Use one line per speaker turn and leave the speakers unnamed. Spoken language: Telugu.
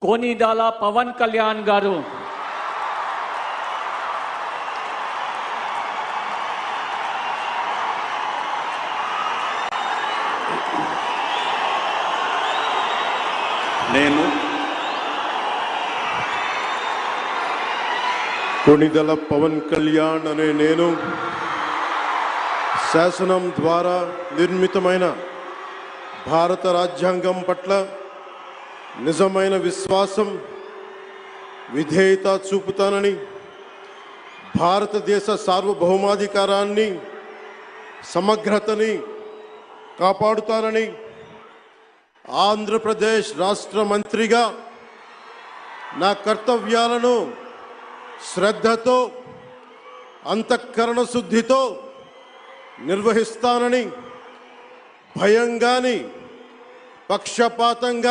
कोनीदाला पवन कल्याण गारू
నేను
కొనిదల పవన్ కళ్యాణ్ అనే నేను శాసనం ద్వారా నిర్మితమైన భారత రాజ్యాంగం పట్ల నిజమైన విశ్వాసం విధేయత చూపుతానని, భారతదేశ సార్వభౌమాధికారాన్ని సమగ్రతని కాపాడుతానని, ఆంధ్రప్రదేశ్ రాష్ట్ర మంత్రిగా నా కర్తవ్యాలను శ్రద్ధతో అంతఃకరణ శుద్ధితో నిర్వహిస్తానని, భయం గాని పక్షపాతంగా